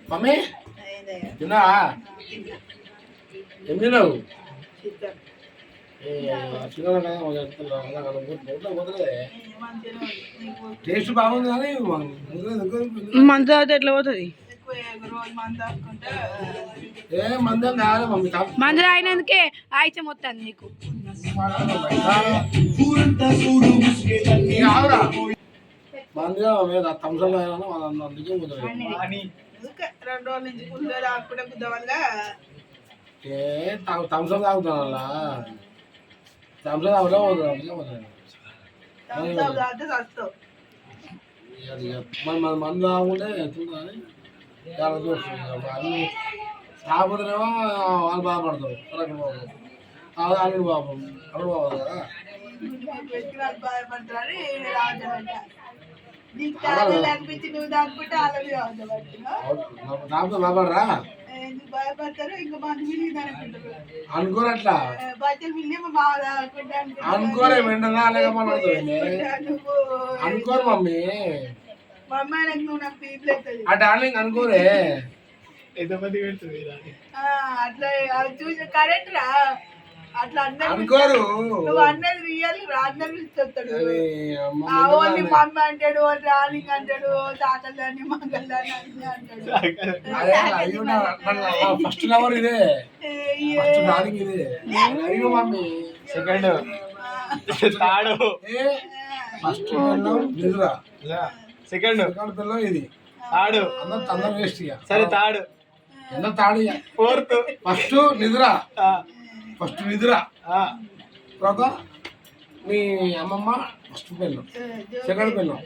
Mummy తిన్నా ఏం తిన్నావు టేస్ట్ బాగుంది కానీ మందు తాగితే ఎట్లా పోతుంది? ఏ మందం కావాలి మమ్మీ. మందు తాగినందుకే ఆయితే మొత్తాన్ని నీకు మందిగా తంసంలో అందుకే తంసం తాగుతాను అలా తంసం తాగుతా మందు తాగుంటే ఎత్తుకుంటుంది చాలా చూస్తుంది అన్ని తాగుతుందేమో వాళ్ళు బాధపడతారు అల్లుడు బాబు అల్లుడు బాబు కదా తాగుతా బాబడరా అనుకోరు అట్లా అనుకోరే వెంటనే అలాగే అనుకోరు మమ్మీ ఆ డార్లింగ్ అనుకోరే అట్లా చూసి కరెక్ట్ రా అట్లా అనుకోరు నువ్వు అన్నది రియల్ అందరు ఇస్తాడు మమ్మీ అంటాడు డార్లింగ్ అంటాడు తాతలని మంగళని అంటాడు ఫస్ట్ లవర్ ఇదే ఫస్ట్ డార్లింగ్ ఇదే అయ్యో మమ్మీ సెకండ్ తాడు ఫస్ట్ నిద్ర సెకండ్ పిల్లలు ఇది తాడు అందరూ వేస్ట్ సరే తాడు ఎంత తాడు ఫోర్త్ ఫస్ట్ నిద్ర ఫస్ట్ నిద్ర తర్వాత మీ అమ్మమ్మ ఫస్ట్ పెళ్ళం సెకండ్ పెళ్ళం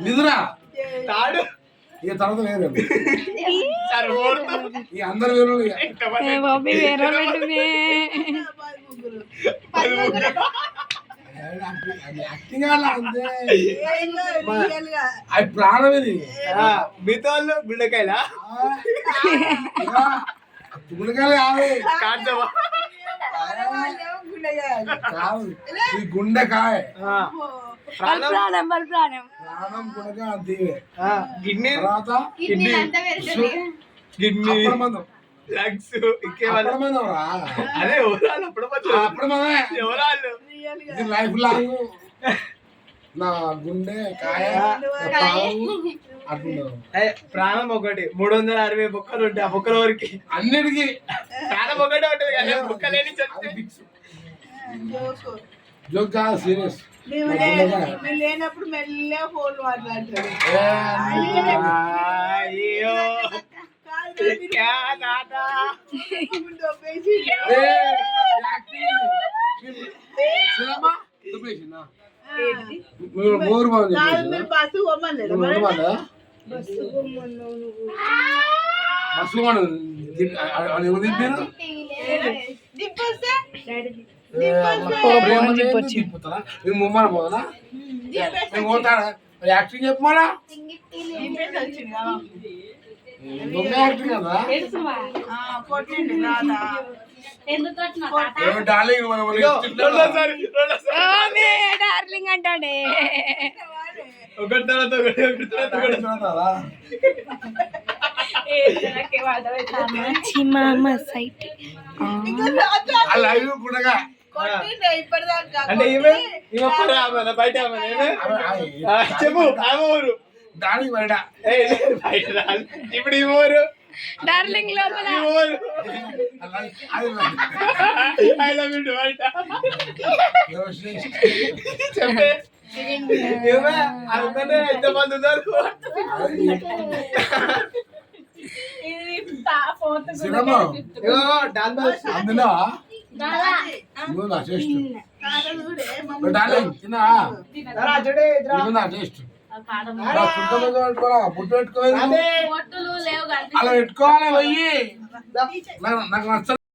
నిద్ర తాడు ఇక తర్వాత వేరే ఇక అందరు వేరే యాక్టింగ్ అలా అంతే అది ప్రాణం ఇది మిగతా వాళ్ళు గుండెకాయల గుండెకాయలు కాదు కాదు ఈ గుండెకాయ ప్రాణం ప్రాణం గుండెకాయ అంతే గిడ్నీ తర్వాత కిడ్నీ కిడ్నీ మందం లగ్స్ ఇంకేమన్నా అదే ఎవరాలు అప్పుడు మనమే ఎవరాలు ఇది లైఫ్ లాంగ్ నా గుండె కాయ ప్రాణం ఒకటి 360 బొక్కలు ఉంటాయి ఆ బొక్కల వరకు అన్నిటికీ ప్రాణం ఒకటే ఉంటుంది కదా బొక్కలేని జోక్ కాదు సీరియస్ లేనప్పుడు మెల్లగా ఫోన్ మాట్లాడతాడు అయ్యో బస్సు పోమలేదు బస్సు తిప్పుతారా మీరు ముమ్మన పోదా మేము పోతాడా యాక్టింగ్ చెప్పమారా యాక్టింగ్ కదా డార్లింగ్ డార్లింగ్ అంటాడే ఒకటి తర్వాత అంటే బయట చెప్పు ఊరు డార్లింగ్ బయట ఇప్పుడు ఈ ఊరు డార్లింగ్ లోపల ఐ లవ్ యూ బయట చెప్పే అందుకనే ఎంతమంది ఉన్నారు అందులో నా టేస్ట్ డార్లింగ్ తిన్నా టేస్ట్ పుట్టు పెట్టుకోవాలి అలా పెట్టుకోవాలి పోయి నాకు నచ్చ